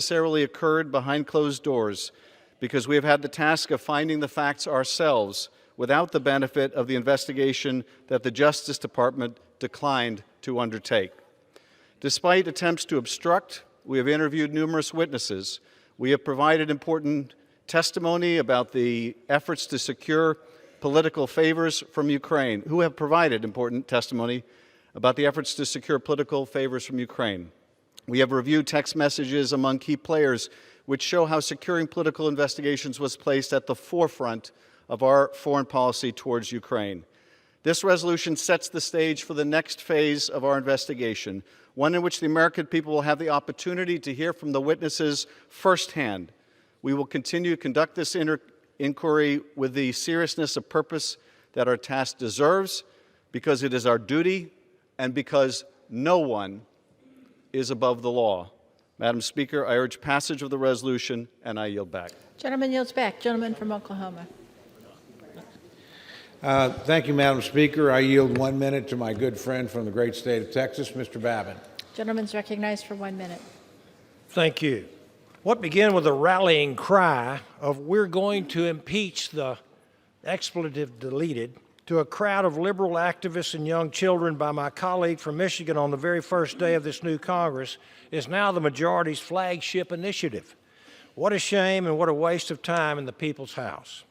necessarily occurred behind closed doors, because we have had the task of finding the facts ourselves without the benefit of the investigation that the Justice Department declined to undertake. Despite attempts to obstruct, we have interviewed numerous witnesses. We have provided important testimony about the efforts to secure political favors from Ukraine, who have provided important testimony about the efforts to secure political favors from Ukraine. We have reviewed text messages among key players which show how securing political investigations was placed at the forefront of our foreign policy towards Ukraine. This resolution sets the stage for the next phase of our investigation, one in which the American people will have the opportunity to hear from the witnesses firsthand. We will continue to conduct this inquiry with the seriousness of purpose that our task deserves, because it is our duty and because no one is above the law. Madam Speaker, I urge passage of the resolution, and I yield back. Gentleman yields back. Gentleman from Oklahoma. Thank you, Madam Speaker. I yield 1 minute to my good friend from the great state of Texas, Mr. Babin. Gentleman's recognized for 1 minute. Thank you. What began with a rallying cry of "we're going to impeach the expletive deleted" to a crowd of liberal activists and young children by my colleague from Michigan on the very first day of this new Congress is now the majority's flagship initiative. What a shame and what a waste of time in the people's house.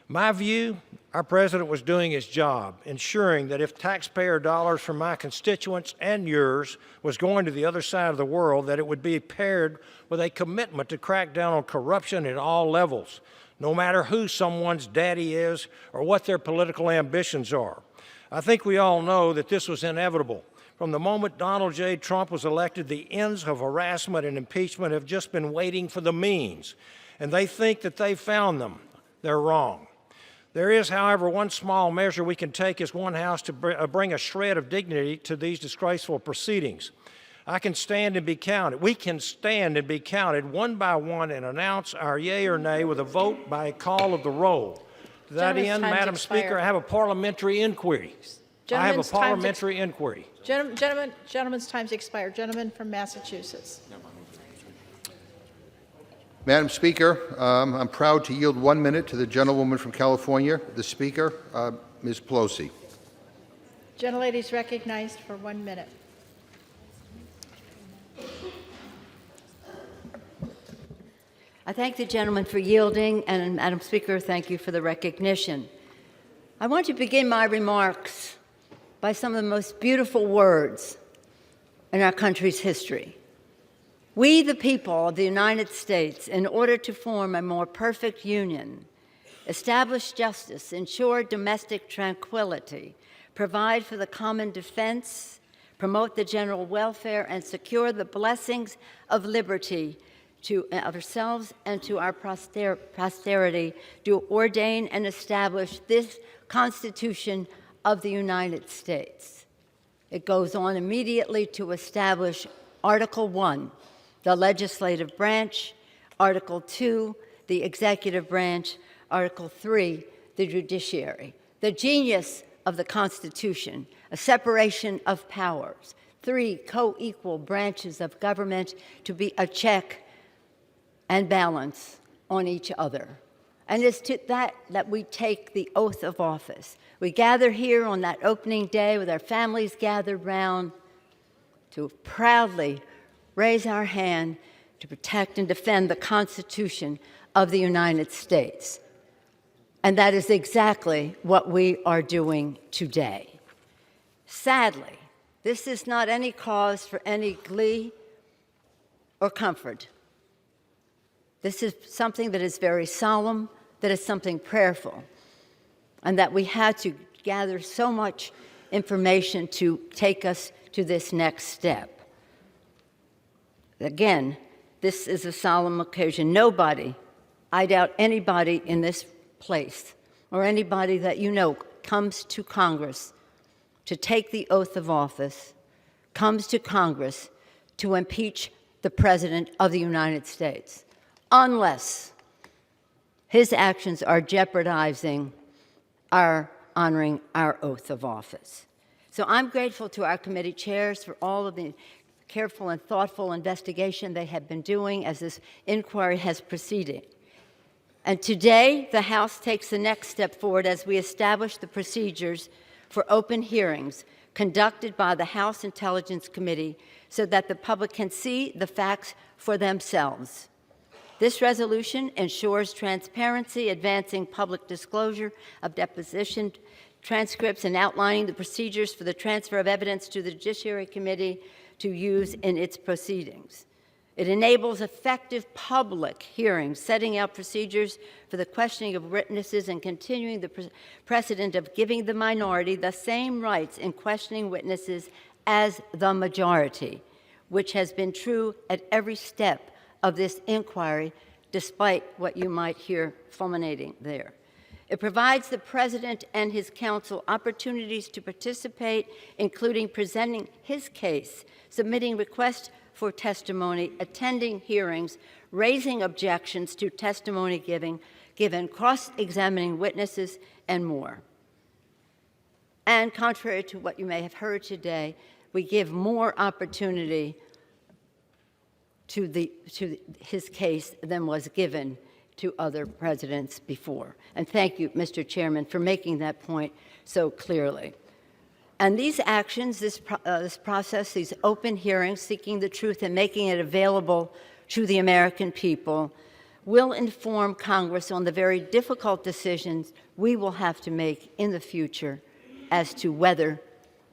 My view, our president was doing his job, ensuring that if taxpayer dollars from my constituents and yours was going to the other side of the world, that it would be paired with a commitment to crack down on corruption at all levels, no matter who someone's daddy is or what their political ambitions are. I think we all know that this was inevitable. From the moment Donald J. Trump was elected, the ends of harassment and impeachment have just been waiting for the means, and they think that they found them. They're wrong. There is, however, one small measure we can take as one house to bring a shred of dignity to these disgraceful proceedings. I can stand and be counted. We can stand and be counted one by one and announce our yea or nay with a vote by a call of the roll. To that end, Madam Speaker, I have a parliamentary inquiry. Gentleman's time's expired. Gentleman from Massachusetts. Madam Speaker, I'm proud to yield 1 minute to the gentlewoman from California, the Speaker, Ms. Pelosi. Gentlelady is recognized for 1 minute. I thank the gentleman for yielding, and Madam Speaker, thank you for the recognition. I want to begin my remarks by some of the most beautiful words in our country's history. We, the people of the United States, in order to form a more perfect union, establish justice, ensure domestic tranquility, provide for the common defense, promote the general welfare, and secure the blessings of liberty to ourselves and to our posterity, do ordain and establish this Constitution of the United States. It goes on immediately to establish Article 1, the legislative branch, Article 2, the executive branch, Article 3, the judiciary. The genius of the Constitution, a separation of powers, 3 co-equal branches of government to be a check and balance on each other. And it's to that we take the oath of office. We gather here on that opening day with our families gathered round to proudly raise our hand to protect and defend the Constitution of the United States. And that is exactly what we are doing today. Sadly, this is not any cause for any glee or comfort. This is something that is very solemn, that is something prayerful, and that we had to gather so much information to take us to this next step. Again, this is a solemn occasion. Nobody, I doubt anybody in this place or anybody that you know comes to Congress to take the oath of office, comes to Congress to impeach the President of the United States, unless his actions are jeopardizing our honoring our oath of office. So I'm grateful to our committee chairs for all of the careful and thoughtful investigation they have been doing as this inquiry has proceeded. And today, the House takes the next step forward as we establish the procedures for open hearings conducted by the House Intelligence Committee so that the public can see the facts for themselves. This resolution ensures transparency, advancing public disclosure of deposition transcripts, and outlining the procedures for the transfer of evidence to the Judiciary Committee to use in its proceedings. It enables effective public hearings, setting out procedures for the questioning of witnesses and continuing the precedent of giving the minority the same rights in questioning witnesses as the majority, which has been true at every step of this inquiry, despite what you might hear fulminating there. It provides the President and his counsel opportunities to participate, including presenting his case, submitting requests for testimony, attending hearings, raising objections to testimony given, cross-examining witnesses, and more. And contrary to what you may have heard today, we give more opportunity to his case than was given to other presidents before. And thank you, Mr. Chairman, for making that point so clearly. And these actions, this process, these open hearings, seeking the truth and making it available to the American people, will inform Congress on the very difficult decisions we will have to make in the future as to whether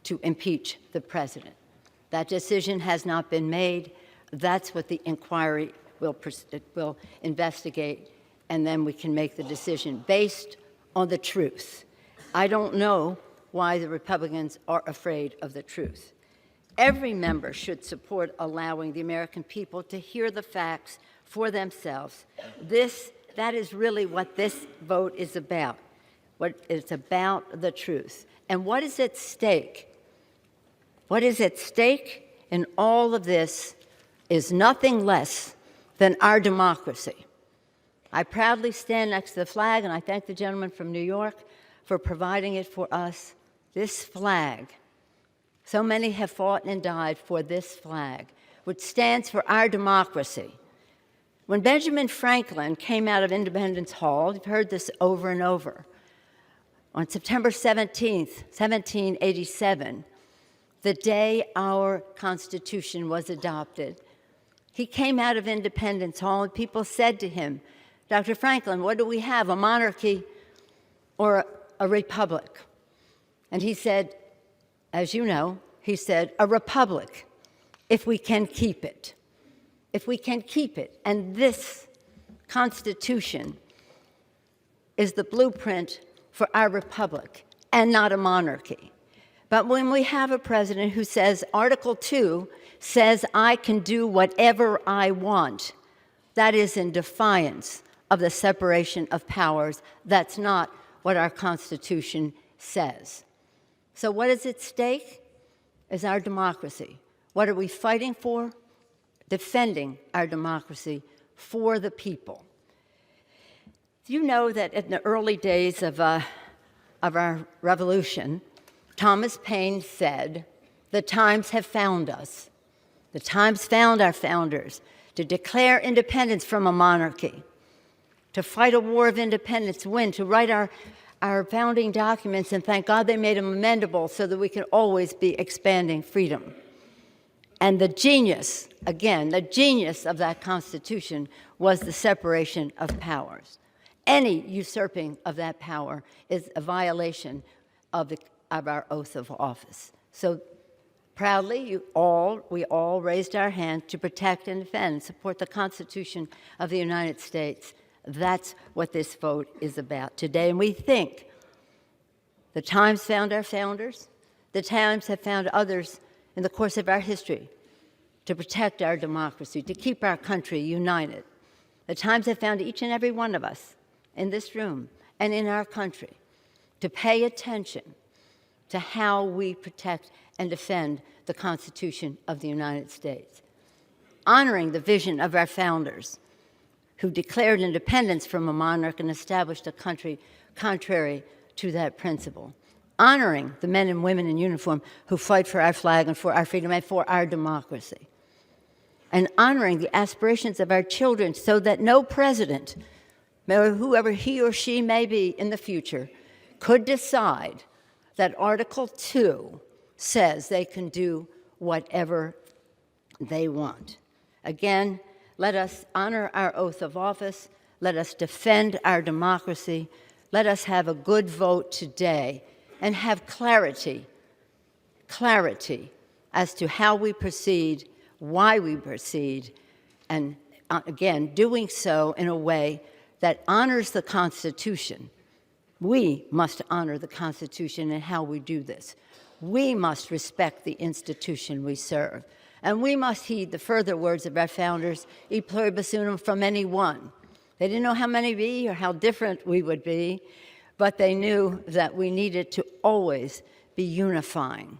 to impeach the president. That decision has not been made. That's what the inquiry will investigate, and then we can make the decision based on the truth. I don't know why the Republicans are afraid of the truth. Every member should support allowing the American people to hear the facts for themselves. That is really what this vote is about. It's about the truth. And what is at stake? What is at stake in all of this is nothing less than our democracy. I proudly stand next to the flag, and I thank the gentleman from New York for providing it for us. This flag, so many have fought and died for this flag, which stands for our democracy. When Benjamin Franklin came out of Independence Hall, you've heard this over and over, on September 17th, 1787, the day our Constitution was adopted, he came out of Independence Hall and people said to him, Dr. Franklin, what do we have, a monarchy or a republic? And he said, as you know, he said, a republic, if we can keep it. If we can keep it. And this Constitution is the blueprint for our republic and not a monarchy. But when we have a president who says, Article 2 says I can do whatever I want, that is in defiance of the separation of powers. That's not what our Constitution says. So what is at stake is our democracy. What are we fighting for? Defending our democracy for the people. You know that in the early days of our revolution, Thomas Paine said, the times have found us. The times found our founders to declare independence from a monarchy, to fight a war of independence, win, to write our founding documents, and thank God they made them amendable so that we can always be expanding freedom. And the genius, again, the genius of that Constitution was the separation of powers. Any usurping of that power is a violation of our oath of office. So proudly, we all raised our hand to protect and defend and support the Constitution of the United States. That's what this vote is about today. And we think the times found our founders, the times have found others in the course of our history to protect our democracy, to keep our country united. The times have found each and every one of us in this room and in our country to pay attention to how we protect and defend the Constitution of the United States, honoring the vision of our founders who declared independence from a monarch and established a country contrary to that principle. honoring the men and women in uniform who fight for our flag and for our freedom and for our democracy, and honoring the aspirations of our children so that no president, whoever he or she may be in the future, could decide that Article 2 says they can do whatever they want. Again, let us honor our oath of office. Let us defend our democracy. Let us have a good vote today and have clarity as to how we proceed, why we proceed, and again, doing so in a way that honors the Constitution. We must honor the Constitution in how we do this. We must respect the institution we serve. And we must heed the further words of our founders, e pluribus unum, from any one. They didn't know how many be or how different we would be, but they knew that we needed to always be unifying.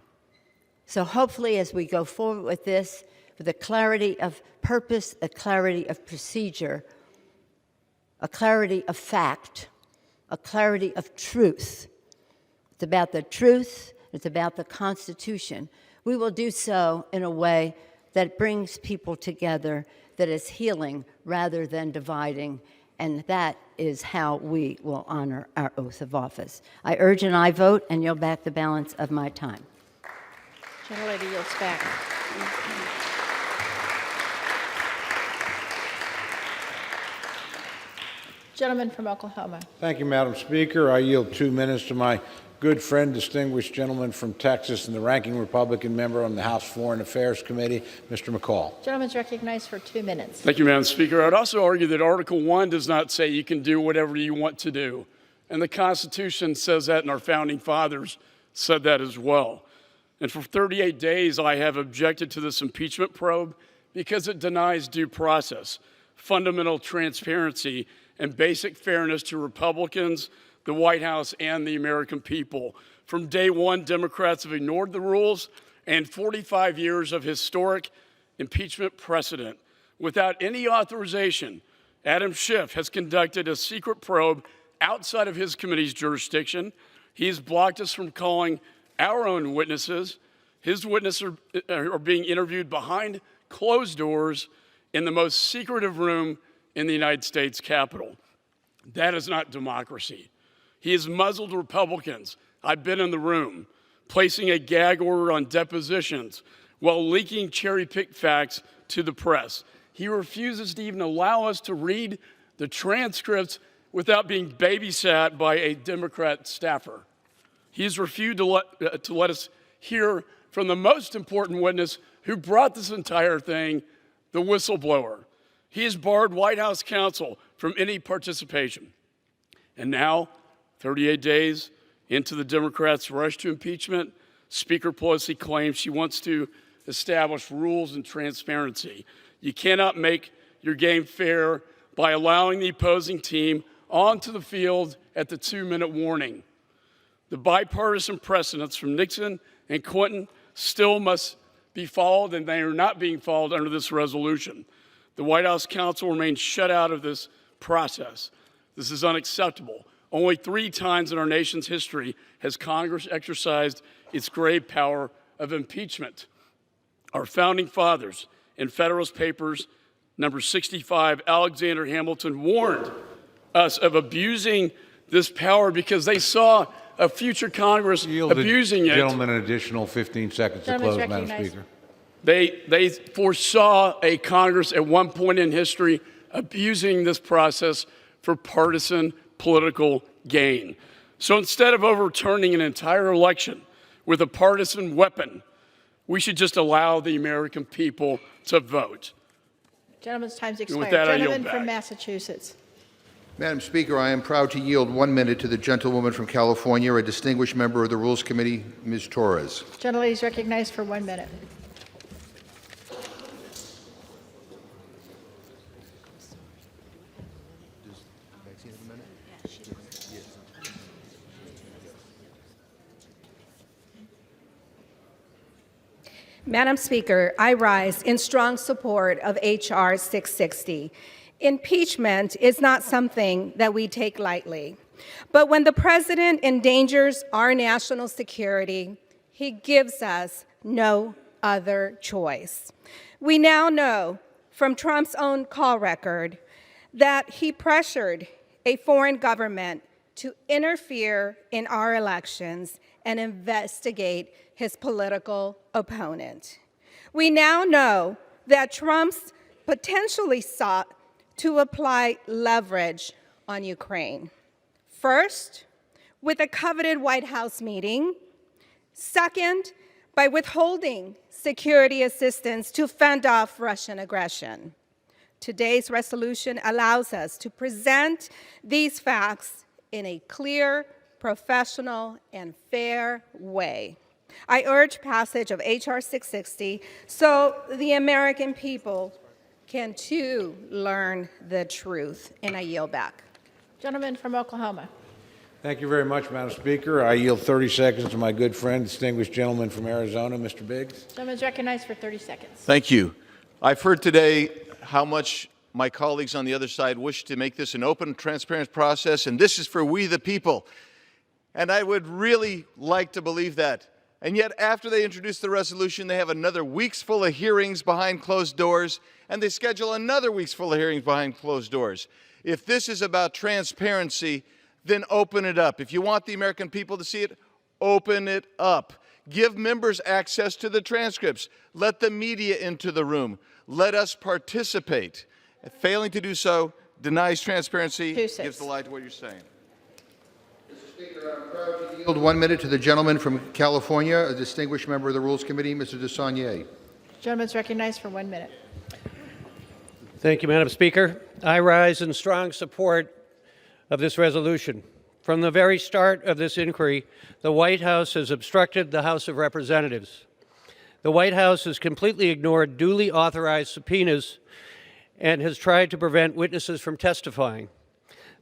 So hopefully as we go forward with this, with a clarity of purpose, a clarity of procedure, a clarity of fact, a clarity of truth. It's about the truth, it's about the Constitution. We will do so in a way that brings people together, that is healing rather than dividing, and that is how we will honor our oath of office. I urge an aye vote and yield back the balance of my time. Gentlelady yields back. Gentleman from Oklahoma. Thank you, Madam Speaker. I yield 2 minutes to my good friend, distinguished gentleman from Texas and the ranking Republican member on the House Foreign Affairs Committee, Mr. McCaul. Gentleman's recognized for 2 minutes. Thank you, Madam Speaker. I would also argue that Article 1 does not say you can do whatever you want to do. And the Constitution says that, and our founding fathers said that as well. And for 38 days, I have objected to this impeachment probe because it denies due process, fundamental transparency, and basic fairness to Republicans, the White House, and the American people. From day one, Democrats have ignored the rules and 45 years of historic impeachment precedent. Without any authorization, Adam Schiff has conducted a secret probe outside of his committee's jurisdiction. He's blocked us from calling our own witnesses. His witnesses are being interviewed behind closed doors in the most secretive room in the United States Capitol. That is not democracy. He has muzzled Republicans. I've been in the room, placing a gag order on depositions while leaking cherry-picked facts to the press. He refuses to even allow us to read the transcripts without being babysat by a Democrat staffer. He's refused to let us hear from the most important witness who brought this entire thing, the whistleblower. He has barred White House counsel from any participation. And now, 38 days into the Democrats' rush to impeachment, Speaker Pelosi claims she wants to establish rules and transparency. You cannot make your game fair by allowing the opposing team onto the field at the 2-minute warning. The bipartisan precedents from Nixon and Clinton still must be followed, and they are not being followed under this resolution. The White House counsel remains shut out of this process. This is unacceptable. Only 3 times in our nation's history has Congress exercised its grave power of impeachment. Our founding fathers in Federalist Papers number 65, Alexander Hamilton, warned us of abusing this power because they saw a future Congress abusing it. Gentleman, an additional 15 seconds to close, Madam Speaker. They foresaw a Congress at one point in history abusing this process for partisan political gain. So instead of overturning an entire election with a partisan weapon, we should just allow the American people to vote. Gentleman's time's expired. with that, I yield Gentleman from back. Massachusetts. Madam Speaker, I am proud to yield 1 minute to the gentlewoman from California, a distinguished member of the Rules Committee, Ms. Torres. Gentlelady is recognized for 1 minute. Madam Speaker, I rise in strong support of H.R. 660. Impeachment is not something that we take lightly. But when the president endangers our national security, he gives us no other choice. We now know from Trump's own call record that he pressured a foreign government to interfere in our elections and investigate his political opponent. We now know that Trump's potentially sought to apply leverage on Ukraine. First, with a coveted White House meeting. Second, by withholding security assistance to fend off Russian aggression. Today's resolution allows us to present these facts in a clear, professional, and fair way. I urge passage of H.R. 660 so the American people can too learn the truth. And I yield back. Gentleman from Oklahoma. Thank you very much, Madam Speaker. I yield 30 seconds to my good friend, distinguished gentleman from Arizona, Mr. Biggs. Gentleman is recognized for 30 seconds. Thank you. I've heard today how much my colleagues on the other side wish to make this an open, transparent process, and this is for we the people. And I would really like to believe that. And yet, after they introduce the resolution, they have another week's full of hearings behind closed doors, and they schedule another week's full of hearings behind closed doors. If this is about transparency, then open it up. If you want the American people to see it, open it up. Give members access to the transcripts. Let the media into the room. Let us participate. Failing to do so denies transparency, gives the lie to what you're saying. Mr. Speaker, I'm proud to yield 1 minute to the gentleman from California, a distinguished member of the Rules Committee, Mr. DeSaulnier. Gentleman is recognized for 1 minute. Thank you, Madam Speaker. I rise in strong support of this resolution. From the very start of this inquiry, the White House has obstructed the House of Representatives. The White House has completely ignored duly authorized subpoenas and has tried to prevent witnesses from testifying.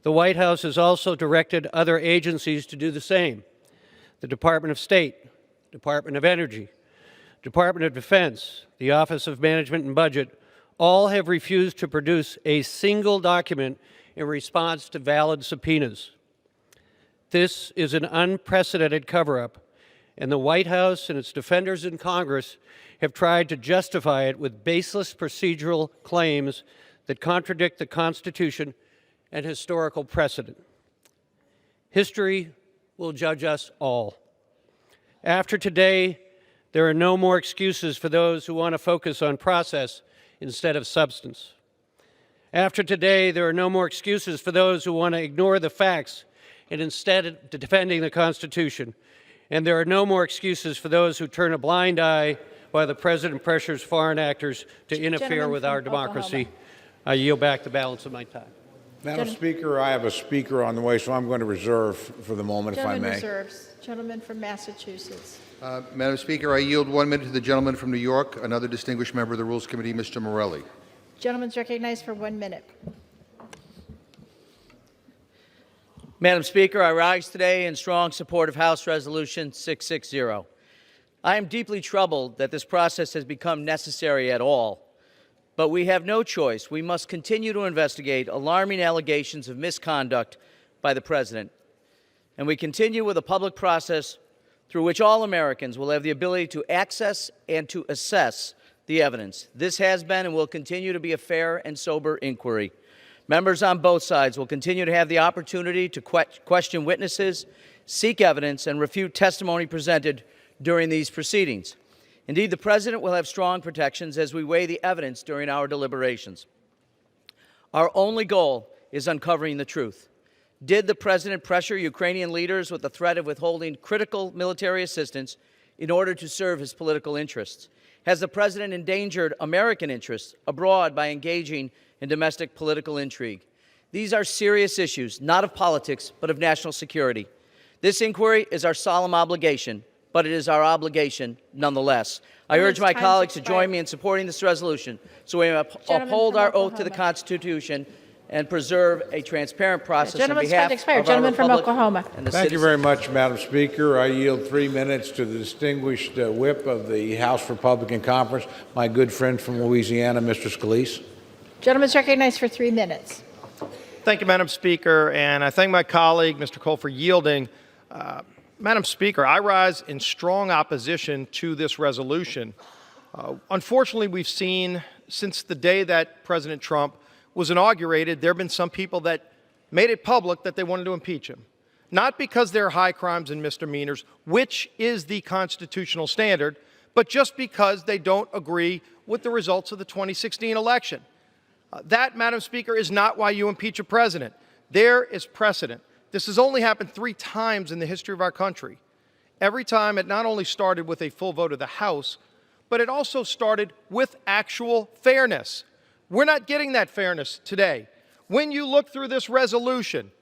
The White House has also directed other agencies to do the same. The Department of State, Department of Energy, Department of Defense, the Office of Management and Budget, all have refused to produce a single document in response to valid subpoenas. This is an unprecedented cover-up, and the White House and its defenders in Congress have tried to justify it with baseless procedural claims that contradict the Constitution and historical precedent. History will judge us all. After today, there are no more excuses for those who want to focus on process instead of substance. After today, there are no more excuses for those who want to ignore the facts and instead defending the Constitution. And there are no more excuses for those who turn a blind eye while the President pressures foreign actors to interfere with our democracy. I yield back the balance of my time. Madam Speaker, I have a speaker on the way, so I'm going to reserve for the moment, if I may. Reserves. Gentleman from Massachusetts. Madam Speaker, I yield 1 minute to the gentleman from New York, another distinguished member of the Rules Committee, Mr. Morelle. Gentleman is recognized for 1 minute. Madam Speaker, I rise today in strong support of House Resolution 660. I am deeply troubled that this process has become necessary at all. But we have no choice. We must continue to investigate alarming allegations of misconduct by the President. And we continue with a public process through which all Americans will have the ability to access and to assess the evidence. This has been and will continue to be a fair and sober inquiry. Members on both sides will continue to have the opportunity to question witnesses, seek evidence, and refute testimony presented during these proceedings. Indeed, the President will have strong protections as we weigh the evidence during our deliberations. Our only goal is uncovering the truth. Did the President pressure Ukrainian leaders with the threat of withholding critical military assistance in order to serve his political interests? Has the President endangered American interests abroad by engaging in domestic political intrigue? These are serious issues, not of politics, but of national security. This inquiry is our solemn obligation, but it is our obligation nonetheless. I urge my colleagues to join me in supporting this resolution so we uphold our oath to the Constitution and preserve a transparent process on behalf of our Gentleman from Republic Oklahoma. and the Thank you citizens. very much, Madam Speaker. I yield 3 minutes to the distinguished whip of the House Republican Conference, my good friend from Louisiana, Mr. Scalise. Gentleman is recognized for 3 minutes. Thank you, Madam Speaker, and I thank my colleague, Mr. Cole, for yielding. Madam Speaker, I rise in strong opposition to this resolution. Unfortunately, we've seen since the day that President Trump was inaugurated, there have been some people that made it public that they wanted to impeach him. Not because there are high crimes and misdemeanors, which is the constitutional standard, but just because they don't agree with the results of the 2016 election. That, Madam Speaker, is not why you impeach a president. There is precedent. This has only happened 3 times in the history of our country. Every time it not only started with a full vote of the House, but it also started with actual fairness. We're not getting that fairness today. When you look through this resolution,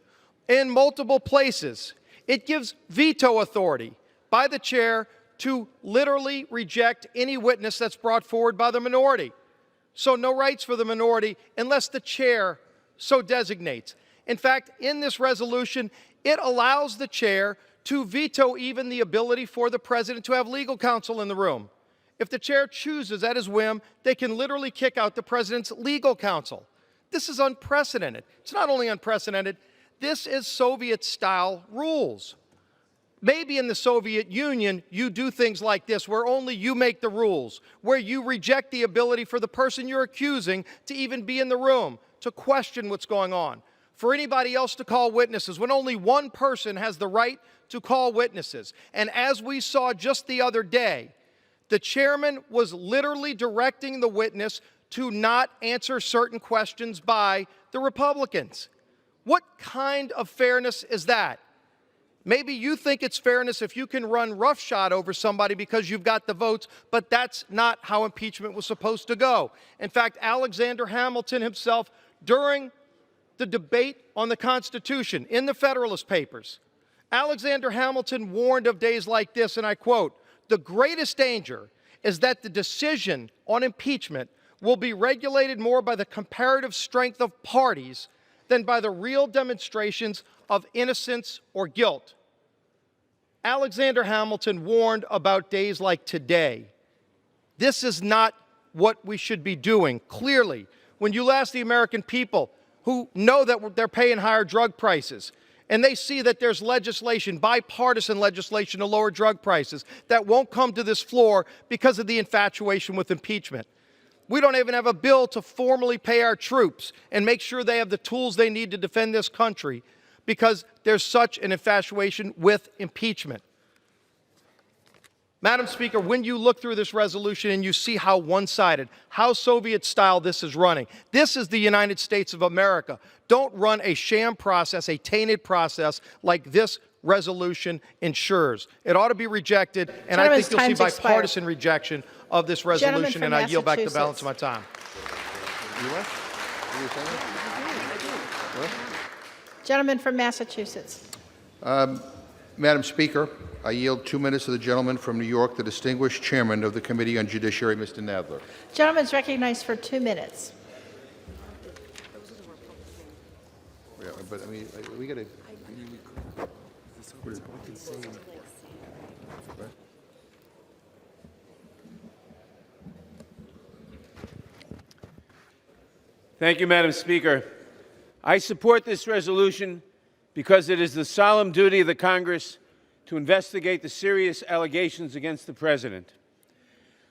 in multiple places, it gives veto authority by the chair to literally reject any witness that's brought forward by the minority. So no rights for the minority unless the chair so designates. In fact, in this resolution, it allows the chair to veto even the ability for the president to have legal counsel in the room. If the chair chooses at his whim, they can literally kick out the president's legal counsel. This is unprecedented. It's not only unprecedented, this is Soviet-style rules. Maybe in the Soviet Union, you do things like this, where only you make the rules, where you reject the ability for the person you're accusing to even be in the room, to question what's going on, for anybody else to call witnesses, when only one person has the right to call witnesses. And as we saw just the other day, the chairman was literally directing the witness to not answer certain questions by the Republicans. What kind of fairness is that? Maybe you think it's fairness if you can run roughshod over somebody because you've got the votes, but that's not how impeachment was supposed to go. In fact, Alexander Hamilton himself, during the debate on the Constitution in the Federalist Papers, Alexander Hamilton warned of days like this, and I quote, "The greatest danger is that the decision on impeachment will be regulated more by the comparative strength of parties than by the real demonstrations of innocence or guilt." Alexander Hamilton warned about days like today. This is not what we should be doing. Clearly, when you ask the American people who know that they're paying higher drug prices, and they see that there's legislation, bipartisan legislation to lower drug prices, that won't come to this floor because of the infatuation with impeachment. We don't even have a bill to formally pay our troops and make sure they have the tools they need to defend this country because there's such an infatuation with impeachment. Madam Speaker, when you look through this resolution and you see how one-sided, how Soviet-style this is running, this is the United States of America. Don't run a sham process, a tainted process like this resolution ensures. It ought to be rejected, and I think you'll see bipartisan rejection of this resolution, and I yield back the balance of my time. Gentleman from Massachusetts. Madam Speaker, I yield 2 minutes to the gentleman from New York, the distinguished chairman of the Committee on Judiciary, Mr. Nadler. Gentleman's recognized for 2 minutes. Yeah, but I mean, we got to. Thank you, Madam Speaker. I support this resolution because it is the solemn duty of the Congress to investigate the serious allegations against the President.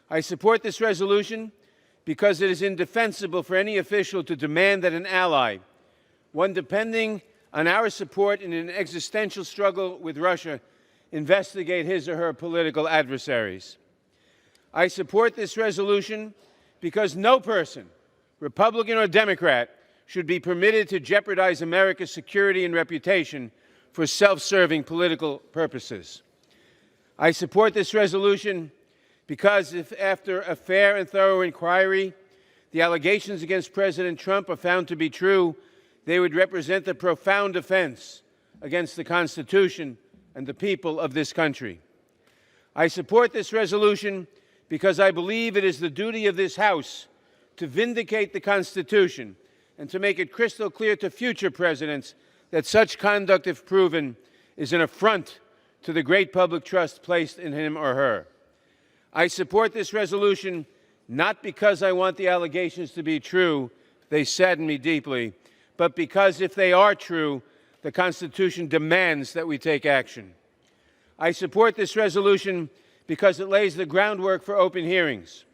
I support this resolution because it is indefensible for any official to demand that an ally, one depending on our support in an existential struggle with Russia, investigate his or her political adversaries. I support this resolution because no person, Republican or Democrat, should be permitted to jeopardize America's security and reputation for self-serving political purposes. I support this resolution because if after a fair and thorough inquiry, the allegations against President Trump are found to be true, they would represent a profound offense against the Constitution and the people of this country. I support this resolution because I believe it is the duty of this House to vindicate the Constitution and to make it crystal clear to future presidents that such conduct, if proven, is an affront to the great public trust placed in him or her. I support this resolution not because I want the allegations to be true, they sadden me deeply, but because if they are true, the Constitution demands that we take action. I support this resolution because it lays the groundwork for open hearings.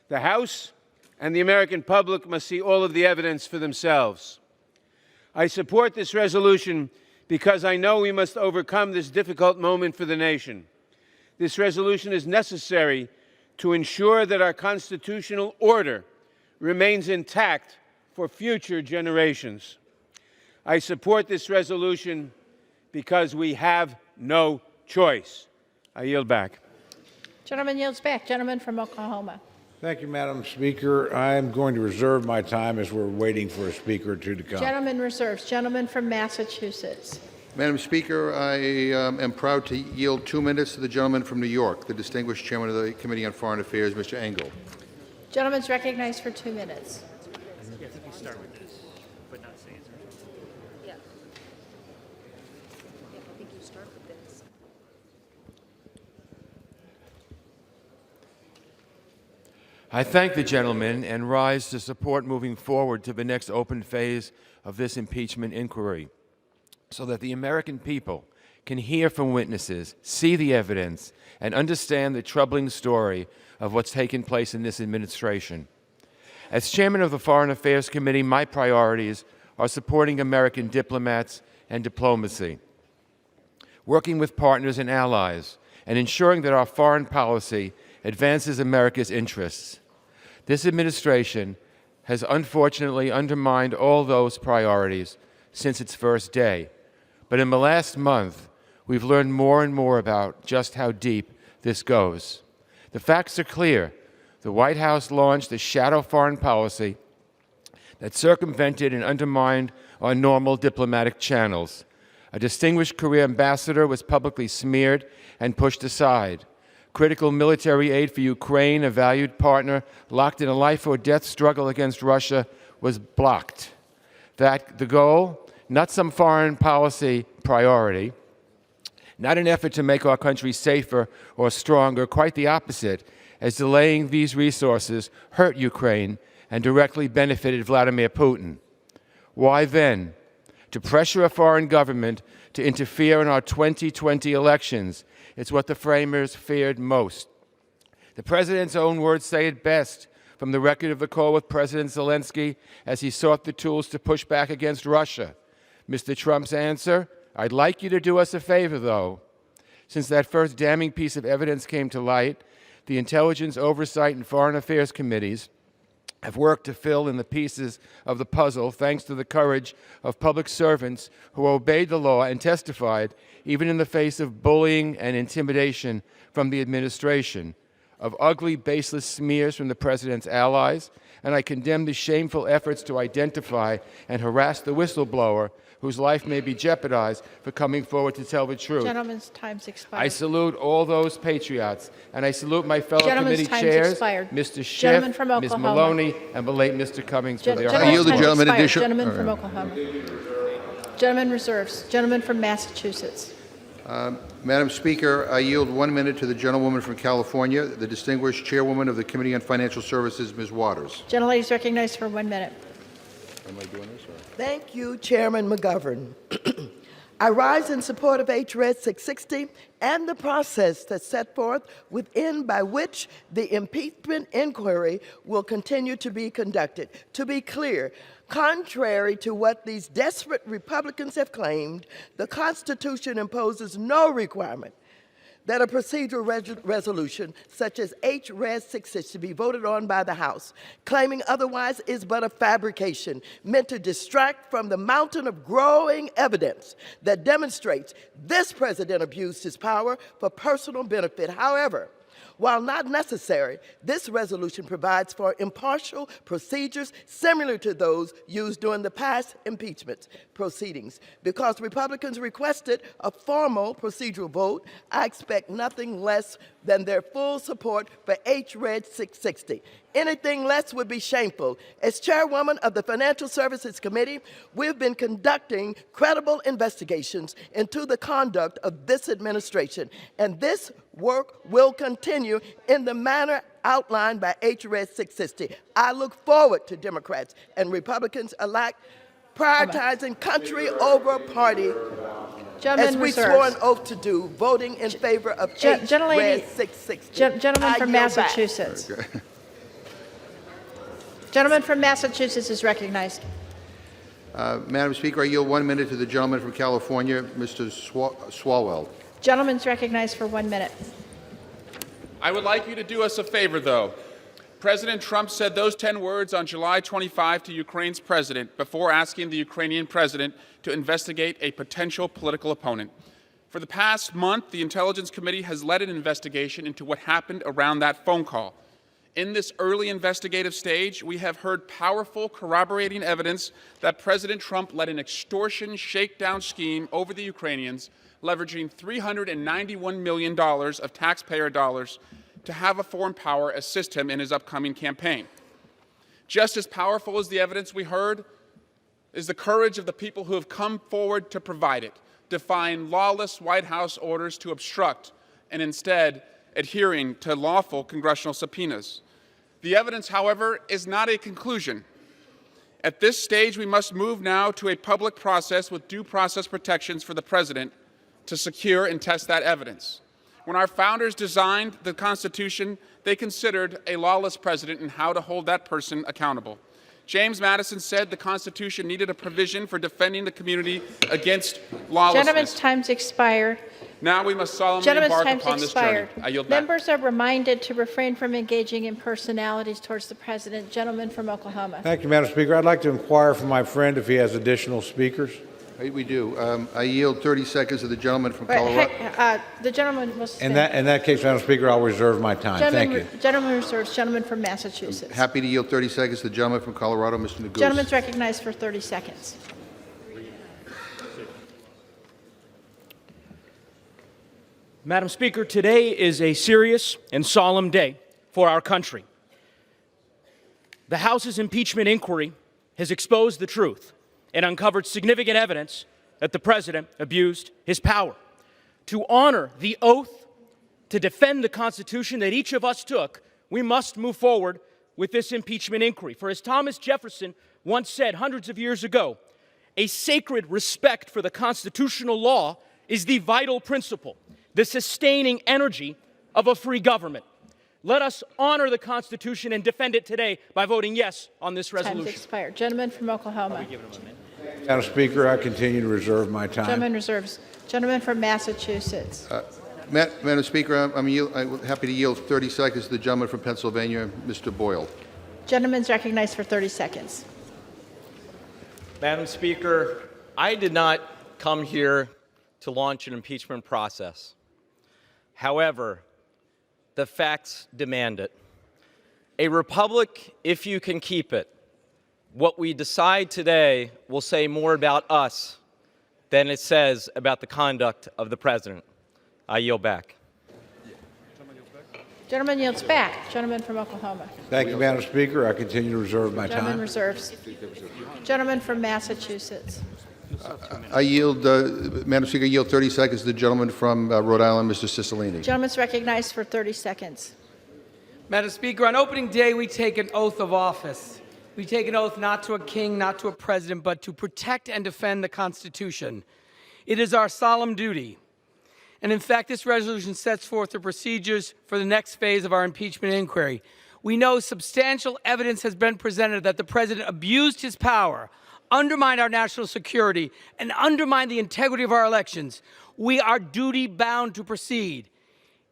The House and the American public must see all of the evidence for themselves. I support this resolution because I know we must overcome this difficult moment for the nation. This resolution is necessary to ensure that our constitutional order remains intact for future generations. I support this resolution because we have no choice. I yield back. Gentleman yields back. Gentleman from Oklahoma. Thank you, Madam Speaker. I am going to reserve my time as we're waiting for a speaker or two to come. Gentleman reserves. Gentleman from Massachusetts. Madam Speaker, I am proud to yield 2 minutes to the gentleman from New York, the distinguished chairman of the Committee on Foreign Affairs, Mr. Engel. Gentleman's recognized for 2 minutes. I thank the gentleman and rise to support moving forward to the next open phase of this impeachment inquiry so that the American people can hear from witnesses, see the evidence, and understand the troubling story of what's taken place in this administration. As chairman of the Foreign Affairs Committee, my priorities are supporting American diplomats and diplomacy, working with partners and allies, and ensuring that our foreign policy advances America's interests. This administration has unfortunately undermined all those priorities since its first day. But in the last month, we've learned more and more about just how deep this goes. The facts are clear. The White House launched a shadow foreign policy that circumvented and undermined our normal diplomatic channels. A distinguished career ambassador was publicly smeared and pushed aside. Critical military aid for Ukraine, a valued partner locked in a life-or-death struggle against Russia, was blocked. The goal, not some foreign policy priority, not an effort to make our country safer or stronger, quite the opposite, as delaying these resources hurt Ukraine and directly benefited Vladimir Putin. Why then? To pressure a foreign government to interfere in our 2020 elections. It's what the framers feared most. The president's own words say it best from the record of the call with President Zelensky as he sought the tools to push back against Russia. Mr. Trump's answer, I'd like you to do us a favor, though. Since that first damning piece of evidence came to light, the Intelligence, Oversight, and Foreign Affairs Committees have worked to fill in the pieces of the puzzle thanks to the courage of public servants who obeyed the law and testified even in the face of bullying and intimidation from the administration, of ugly, baseless smears from the president's allies, and I condemn the shameful efforts to identify and harass the whistleblower whose life may be jeopardized for coming forward to tell the truth. Gentleman's time's expired. I salute all those patriots, and I salute my fellow committee chairs, Mr. Schiff, Ms. Maloney, and the late Mr. Cummings for their I yield the gentleman additional. Gentleman from Oklahoma. Gentleman reserves. Gentleman from Massachusetts. Madam Speaker, I yield 1 minute to the gentlewoman from California, the distinguished chairwoman of the Committee on Financial Services, Ms. Waters. Gentlelady is recognized for 1 minute. Am I doing this? Thank you, Chairman McGovern. I rise in support of H.Res. 660 and the process that's set forth within by which the impeachment inquiry will continue to be conducted. To be clear, contrary to what these desperate Republicans have claimed, the Constitution imposes no requirement that a procedural resolution such as H.Res. 660 be voted on by the House. Claiming otherwise is but a fabrication meant to distract from the mountain of growing evidence that demonstrates this president abused his power for personal benefit. However, while not necessary, this resolution provides for impartial procedures similar to those used during the past impeachment proceedings. Because Republicans requested a formal procedural vote, I expect nothing less than their full support for H.Res. 660. Anything less would be shameful. As chairwoman of the Financial Services Committee, we've been conducting credible investigations into the conduct of this administration, and this work will continue in the manner outlined by H.Res. 660. I look forward to Democrats and Republicans alike prioritizing country over party, Gentleman as we reserves. swore an oath to do, voting in favor of Gentlelady- Red 660. Gentleman I from yield back. Massachusetts. Gentleman from Massachusetts is recognized. Madam Speaker, I yield 1 minute to the gentleman from California, Mr. Swalwell. Gentleman's recognized for 1 minute. I would like you to do us a favor, though. President Trump said those 10 words on July 25 to Ukraine's president before asking the Ukrainian president to investigate a potential political opponent. For the past month, the Intelligence Committee has led an investigation into what happened around that phone call. In this early investigative stage, we have heard powerful corroborating evidence that President Trump led an extortion shakedown scheme over the Ukrainians, leveraging $391 million of taxpayer dollars to have a foreign power assist him in his upcoming campaign. Just as powerful as the evidence we heard is the courage of the people who have come forward to provide it, defying lawless White House orders to obstruct and instead adhering to lawful congressional subpoenas. The evidence, however, is not a conclusion. At this stage, we must move now to a public process with due process protections for the President to secure and test that evidence. When our founders designed the Constitution, they considered a lawless president and how to hold that person accountable. James Madison said the Constitution needed a provision for defending the community against lawlessness. Gentleman's time's expired. Now we must solemnly Gentleman's embark time's upon this journey. expired. I yield back. Members are reminded to refrain from engaging in personalities towards the President. Gentleman from Oklahoma. Thank you, Madam Speaker. I'd like to inquire from my friend if he has additional speakers. We do. I yield 30 seconds to the gentleman from Wait, Colorado. the gentleman will In that case, Madam Speaker, I'll reserve my time. Thank you. Gentleman reserves. Gentleman from Massachusetts. Happy to yield 30 seconds to the gentleman from Colorado, Mr. Neguse. Gentleman's recognized for 30 seconds. Madam Speaker, today is a serious and solemn day for our country. The House's impeachment inquiry has exposed the truth and uncovered significant evidence that the President abused his power. To honor the oath to defend the Constitution that each of us took, we must move forward with this impeachment inquiry. For as Thomas Jefferson once said hundreds of years ago, a sacred respect for the constitutional law is the vital principle, the sustaining energy of a free government. Let us honor the Constitution and defend it today by voting yes on this resolution. Time's expired. Gentleman from Oklahoma. Madam Speaker, I continue to reserve my time. Gentleman reserves. Gentleman from Massachusetts. Madam Speaker, I'm happy to yield 30 seconds to the gentleman from Pennsylvania, Mr. Boyle. Gentleman's recognized for 30 seconds. Madam Speaker, I did not come here to launch an impeachment process. However, the facts demand it. A republic, if you can keep it. What we decide today will say more about us than it says about the conduct of the President. I yield back. Gentleman yields back. Gentleman from Oklahoma. Thank you, Madam Speaker. I continue to reserve my Gentleman time. reserves. Gentleman from Massachusetts. I yield, Madam Speaker, I yield 30 seconds to the gentleman from Rhode Island, Mr. Cicilline. Gentleman's recognized for 30 seconds. Madam Speaker, on opening day, we take an oath of office. We take an oath not to a king, not to a president, but to protect and defend the Constitution. It is our solemn duty. And in fact, this resolution sets forth the procedures for the next phase of our impeachment inquiry. We know substantial evidence has been presented that the President abused his power, undermined our national security, and undermined the integrity of our elections. We are duty-bound to proceed.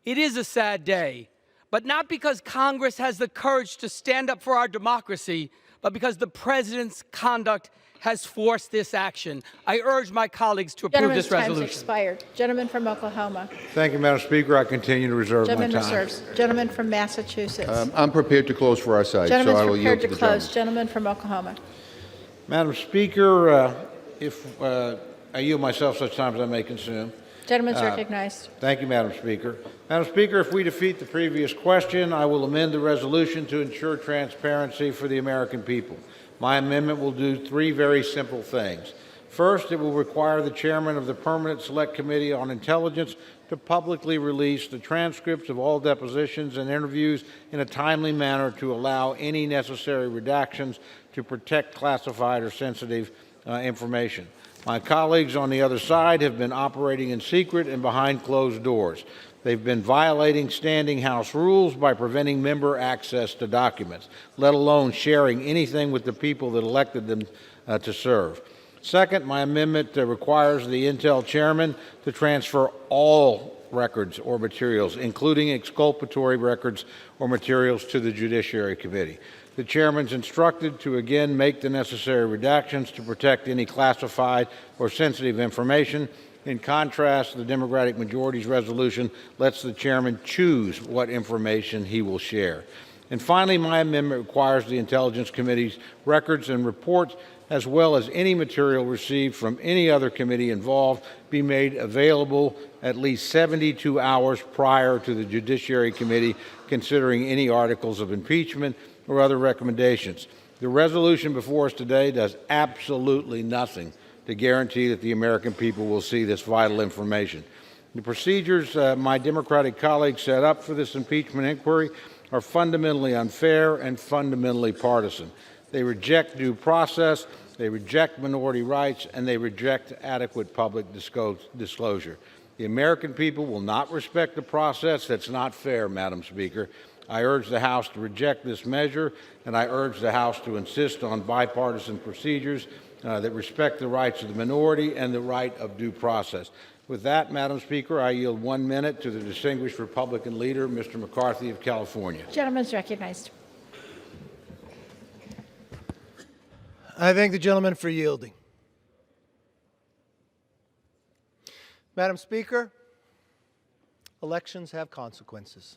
It is a sad day, but not because Congress has the courage to stand up for our democracy, but because the President's conduct has forced this action. I urge my colleagues to approve this resolution. Gentleman's time's expired. Gentleman from Oklahoma. Thank you, Madam Speaker. I continue to reserve my Gentleman time. reserves. Gentleman from Massachusetts. I'm prepared to close for our side, so I Gentleman's will yield prepared to to the close. gentleman. Gentleman from Oklahoma. Madam Speaker, if I yield myself such time as I may consume. Gentleman's recognized. Thank you, Madam Speaker. Madam Speaker, if we defeat the previous question, I will amend the resolution to ensure transparency for the American people. My amendment will do three very simple things. First, it will require the chairman of the Permanent Select Committee on Intelligence to publicly release the transcripts of all depositions and interviews in a timely manner to allow any necessary redactions to protect classified or sensitive information. My colleagues on the other side have been operating in secret and behind closed doors. They've been violating standing House rules by preventing member access to documents, let alone sharing anything with the people that elected them to serve. Second, my amendment requires the Intel chairman to transfer all records or materials, including exculpatory records or materials, to the Judiciary Committee. The chairman is instructed to again make the necessary redactions to protect any classified or sensitive information. In contrast, the Democratic majority's resolution lets the chairman choose what information he will share. And finally, my amendment requires the Intelligence Committee's records and reports, as well as any material received from any other committee involved, be made available at least 72 hours prior to the Judiciary Committee considering any articles of impeachment or other recommendations. The resolution before us today does absolutely nothing to guarantee that the American people will see this vital information. The procedures my Democratic colleagues set up for this impeachment inquiry are fundamentally unfair and fundamentally partisan. They reject due process, they reject minority rights, and they reject adequate public disclosure. The American people will not respect the process that's not fair, Madam Speaker. I urge the House to reject this measure, and I urge the House to insist on bipartisan procedures that respect the rights of the minority and the right of due process. With that, Madam Speaker, I yield 1 minute to the distinguished Republican leader, Mr. McCarthy of California. Gentleman is recognized. I thank the gentleman for yielding. Madam Speaker, elections have consequences.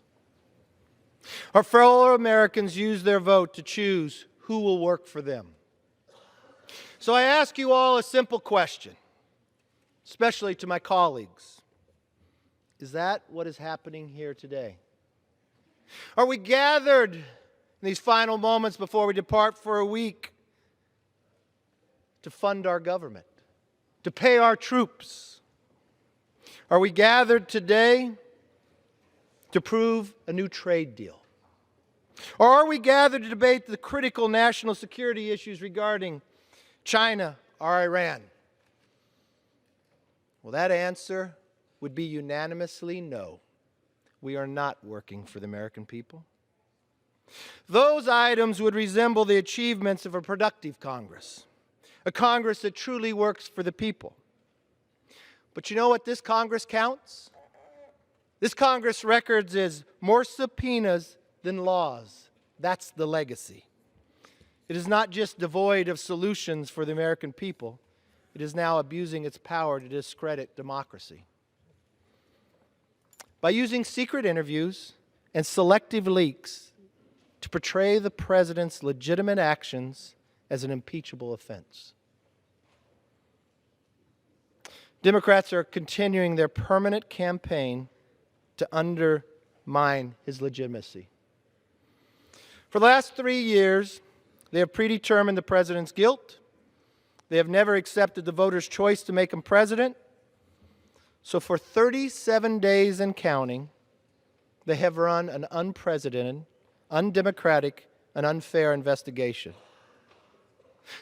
Our fellow Americans use their vote to choose who will work for them. So I ask you all a simple question, especially to my colleagues. Is that what is happening here today? Are we gathered in these final moments before we depart for a week to fund our government, to pay our troops? Are we gathered today to prove a new trade deal? Or are we gathered to debate the critical national security issues regarding China or Iran? Well, that answer would be unanimously no. We are not working for the American people. Those items would resemble the achievements of a productive Congress, a Congress that truly works for the people. But you know what this Congress counts? This Congress records is more subpoenas than laws. That's the legacy. It is not just devoid of solutions for the American people. It is now abusing its power to discredit democracy. By using secret interviews and selective leaks to portray the president's legitimate actions as an impeachable offense. Democrats are continuing their permanent campaign to undermine his legitimacy. For the last 3 years, they have predetermined the president's guilt. They have never accepted the voters' choice to make him president. So for 37 days and counting, they have run an unprecedented, undemocratic, and unfair investigation.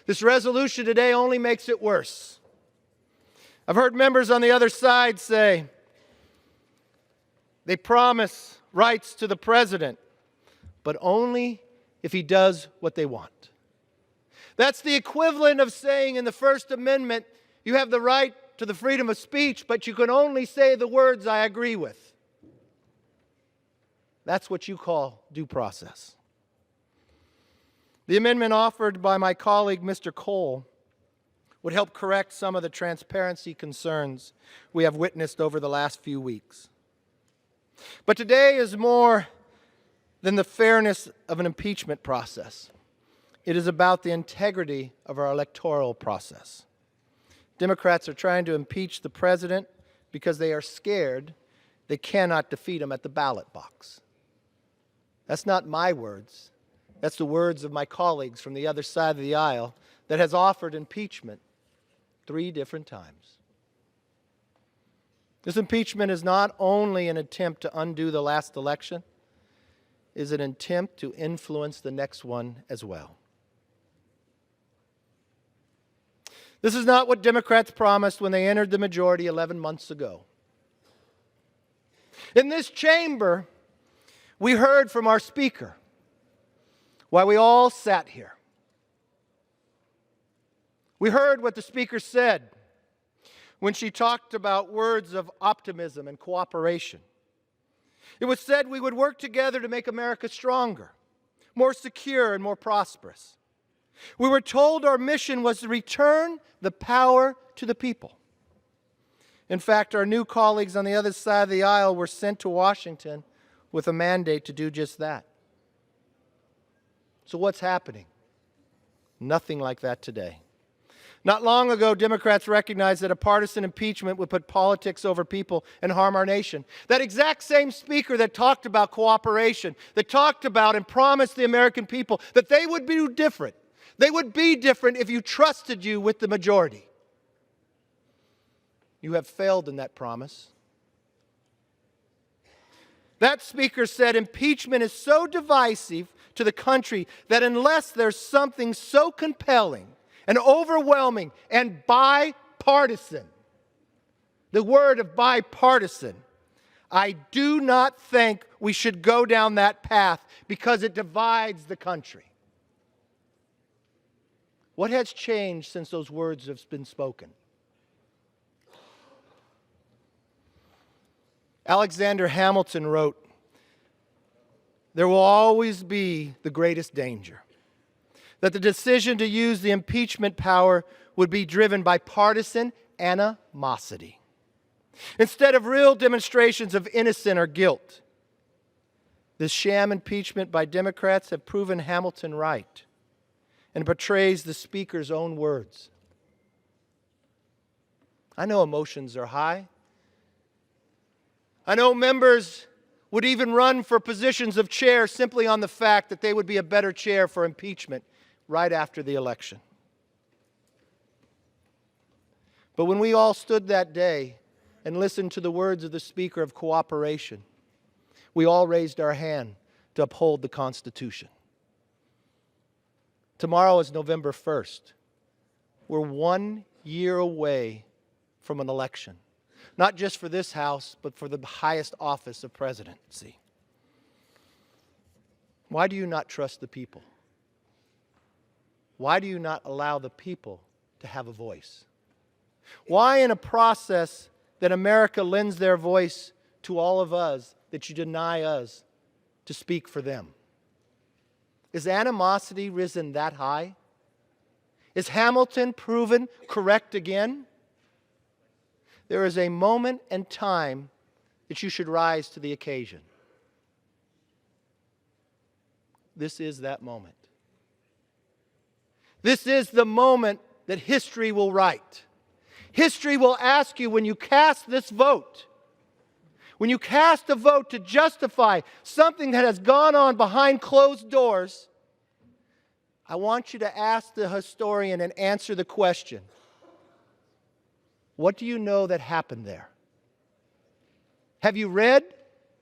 This resolution today only makes it worse. I've heard members on the other side say they promise rights to the president, but only if he does what they want. That's the equivalent of saying in the First Amendment, you have the right to the freedom of speech, but you can only say the words I agree with. That's what you call due process. The amendment offered by my colleague, Mr. Cole, would help correct some of the transparency concerns we have witnessed over the last few weeks. But today is more than the fairness of an impeachment process. It is about the integrity of our electoral process. Democrats are trying to impeach the president because they are scared they cannot defeat him at the ballot box. That's not my words. That's the words of my colleagues from the other side of the aisle that has offered impeachment 3 different times. This impeachment is not only an attempt to undo the last election, it is an attempt to influence the next one as well. This is not what Democrats promised when they entered the majority 11 months ago. In this chamber, we heard from our Speaker while we all sat here. We heard what the Speaker said when she talked about words of optimism and cooperation. It was said we would work together to make America stronger, more secure, and more prosperous. We were told our mission was to return the power to the people. In fact, our new colleagues on the other side of the aisle were sent to Washington with a mandate to do just that. So what's happening? Nothing like that today. Not long ago, Democrats recognized that a partisan impeachment would put politics over people and harm our nation. That exact same Speaker that talked about cooperation, that talked about and promised the American people that they would be different. They would be different if you trusted you with the majority. You have failed in that promise. That Speaker said impeachment is so divisive to the country that unless there's something so compelling and overwhelming and bipartisan, the word of bipartisan, I do not think we should go down that path because it divides the country. What has changed since those words have been spoken? Alexander Hamilton wrote, "There will always be the greatest danger that the decision to use the impeachment power would be driven by partisan animosity instead of real demonstrations of innocence or guilt. This sham impeachment by Democrats have proven Hamilton right and portrays the Speaker's own words." I know emotions are high. I know members would even run for positions of chair simply on the fact that they would be a better chair for impeachment right after the election. But when we all stood that day and listened to the words of the Speaker of cooperation, we all raised our hand to uphold the Constitution. Tomorrow is November 1st. We're 1 year away from an election. Not just for this House, but for the highest office of presidency. Why do you not trust the people? Why do you not allow the people to have a voice? Why in a process that America lends their voice to all of us, that you deny us to speak for them? Is animosity risen that high? Is Hamilton proven correct again? There is a moment and time that you should rise to the occasion. This is that moment. This is the moment that history will write. History will ask you when you cast this vote, when you cast a vote to justify something that has gone on behind closed doors, I want you to ask the historian and answer the question, what do you know that happened there? Have you read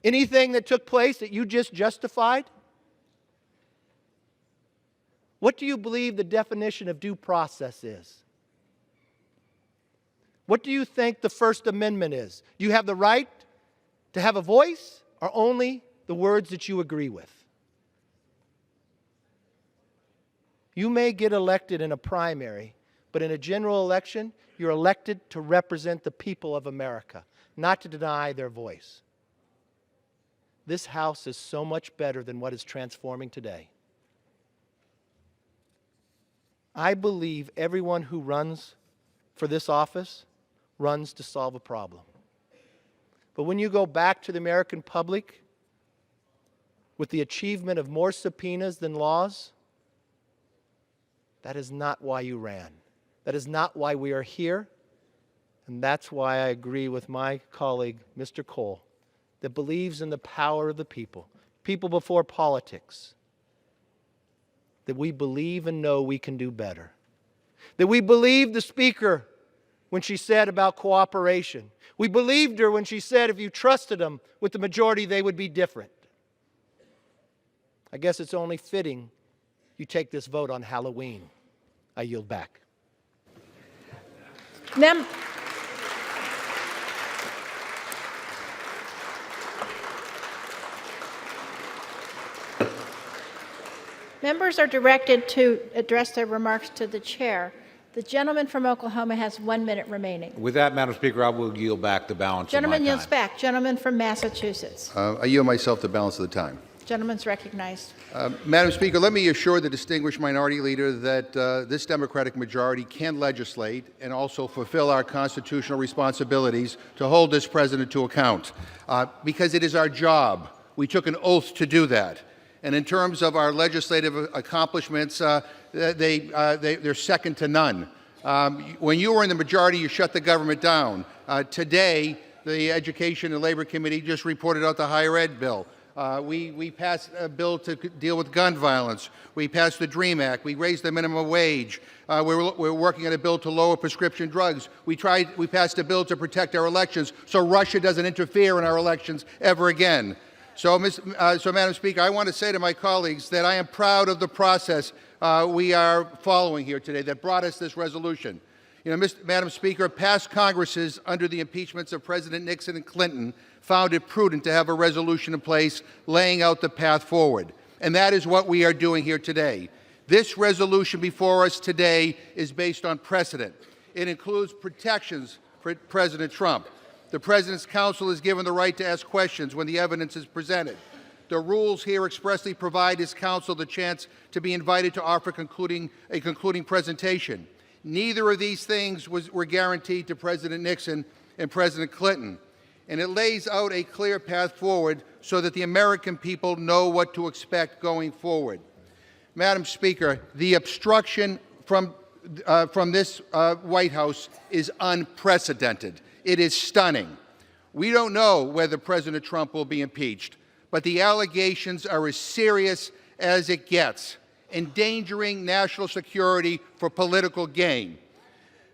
anything that took place that you just justified? What do you believe the definition of due process is? What do you think the First Amendment is? Do you have the right to have a voice or only the words that you agree with? You may get elected in a primary, but in a general election, you're elected to represent the people of America, not to deny their voice. This House is so much better than what is transforming today. I believe everyone who runs for this office runs to solve a problem. But when you go back to the American public with the achievement of more subpoenas than laws, that is not why you ran. That is not why we are here, and that's why I agree with my colleague, Mr. Cole, that believes in the power of the people, people before politics, that we believe and know we can do better, that we believe the Speaker when she said about cooperation. We believed her when she said if you trusted them with the majority, they would be different. I guess it's only fitting you take this vote on Halloween. I yield back. Mem- Members are directed to address their remarks to the chair. The gentleman from Oklahoma has 1 minute remaining. With that, Madam Speaker, I will yield back the balance Gentleman of my time. yields back. Gentleman from Massachusetts. I yield myself the balance of the time. Gentleman's recognized. Madam Speaker, let me assure the distinguished minority leader that this Democratic majority can legislate and also fulfill our constitutional responsibilities to hold this president to account, because it is our job. We took an oath to do that. And in terms of our legislative accomplishments, they're second to none. When you were in the majority, you shut the government down. Today, the Education and Labor Committee just reported out the higher ed bill. We passed a bill to deal with gun violence. We passed the DREAM Act. We raised the minimum wage. We're working on a bill to lower prescription drugs. We passed a bill to protect our elections so Russia doesn't interfere in our elections ever again. So, Madam Speaker, I want to say to my colleagues that I am proud of the process we are following here today that brought us this resolution. You know, Madam Speaker, past Congresses under the impeachments of President Nixon and Clinton found it prudent to have a resolution in place laying out the path forward. And that is what we are doing here today. This resolution before us today is based on precedent. It includes protections for President Trump. The President's counsel is given the right to ask questions when the evidence is presented. The rules here expressly provide his counsel the chance to be invited to offer a concluding presentation. Neither of these things were guaranteed to President Nixon and President Clinton. And it lays out a clear path forward so that the American people know what to expect going forward. Madam Speaker, the obstruction from this White House is unprecedented. It is stunning. We don't know whether President Trump will be impeached, but the allegations are as serious as it gets, endangering national security for political gain.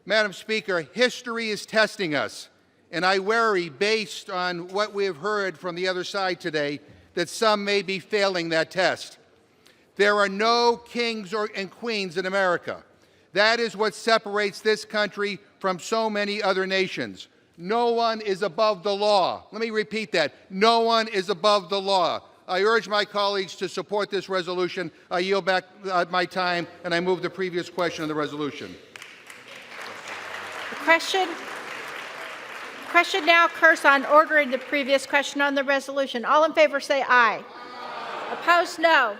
Madam Speaker, history is testing us, and I worry, based on what we have heard from the other side today, that some may be failing that test. There are no kings and queens in America. That is what separates this country from so many other nations. No one is above the law. Let me repeat that. No one is above the law. I urge my colleagues to support this resolution. I yield back my time, and I move the previous question on the resolution. The question now occurs on ordering the previous question on the resolution. All in favor say aye. Opposed, no.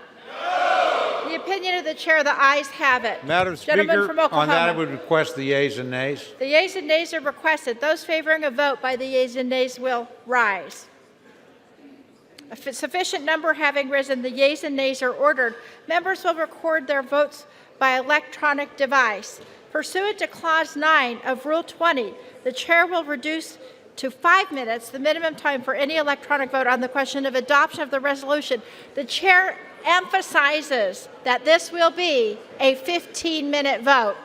The opinion of the chair, the ayes have it. Madam Gentleman from Speaker, Oklahoma. on that I would request the yeas and nays. The yeas and nays are requested. Those favoring a vote by the yeas and nays will rise. A sufficient number having risen, the yeas and nays are ordered. Members will record their votes by electronic device. Pursuant to Clause 9 of Rule 20, the chair will reduce to 5 minutes the minimum time for any electronic vote on the question of adoption of the resolution. The chair emphasizes that this will be a 15-minute vote.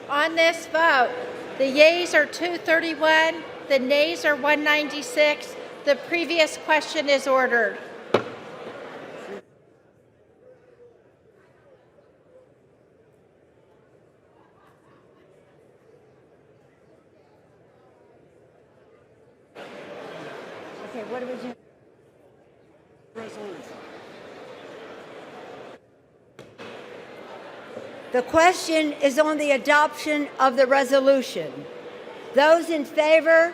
On this vote, the yeas are 231, the nays are 196. The previous question is ordered. Okay, what do we do? The question is on the adoption of the resolution. Those in favor,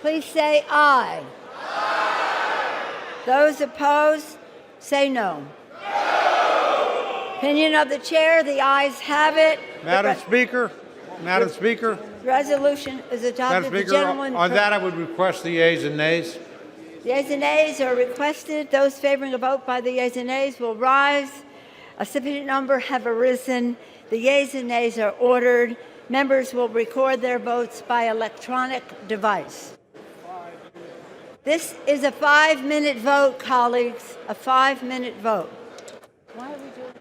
please say aye. Aye. Those opposed, say no. No. Opinion of the chair, the ayes have it. Madam Speaker, Madam Speaker. Resolution is adopted. Madam Speaker, the gentleman on that I would request the yeas and nays. The yeas and nays are requested. Those favoring a vote by the yeas and nays will rise. A sufficient number have arisen. The yeas and nays are ordered. Members will record their votes by electronic device. This is a 5-minute vote, colleagues, a 5-minute vote. Why are we doing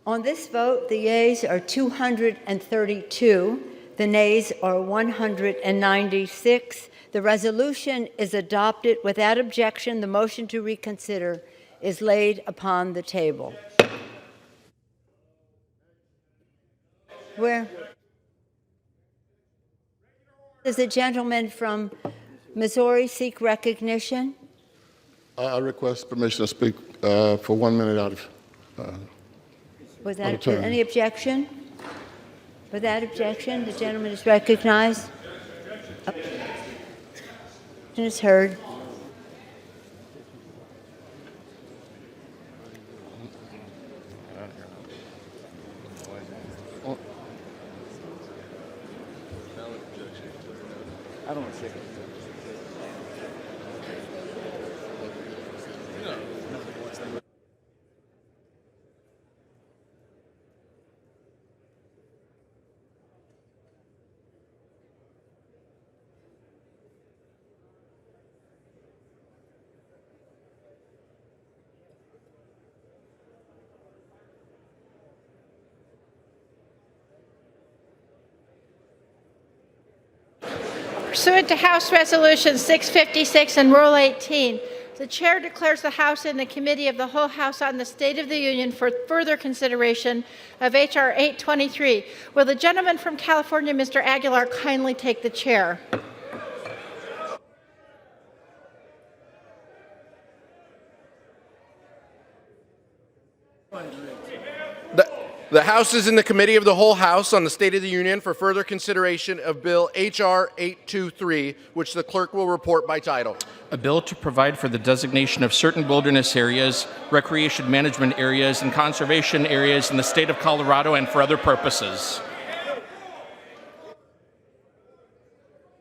On this vote, the yeas are 232, the nays are 196. The resolution is adopted without objection. The motion to reconsider is laid upon the table. Where? Does the gentleman from Missouri seek recognition? I request permission to speak for 1 minute out of Without turn. any objection? Without objection, the gentleman is recognized. Objection is heard. I don't want to say it. Pursuant to House Resolution 656 and Rule 18, the Chair declares the House in the Committee of the Whole House on the State of the Union for further consideration of H.R. 823. Will the gentleman from California, Mr. Aguilar, kindly take the chair? The House is in the Committee of the Whole House on the State of the Union for further consideration of Bill H.R. 823, which the clerk will report by title. A bill to provide for the designation of certain wilderness areas, recreation management areas, and conservation areas in the state of Colorado and for other purposes.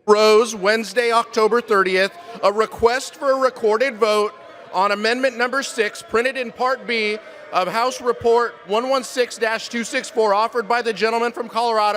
Rose, Wednesday, October 30th, a request for a recorded vote on Amendment Number 6, printed in Part B of House Report 116-264, offered by the gentleman from Colorado.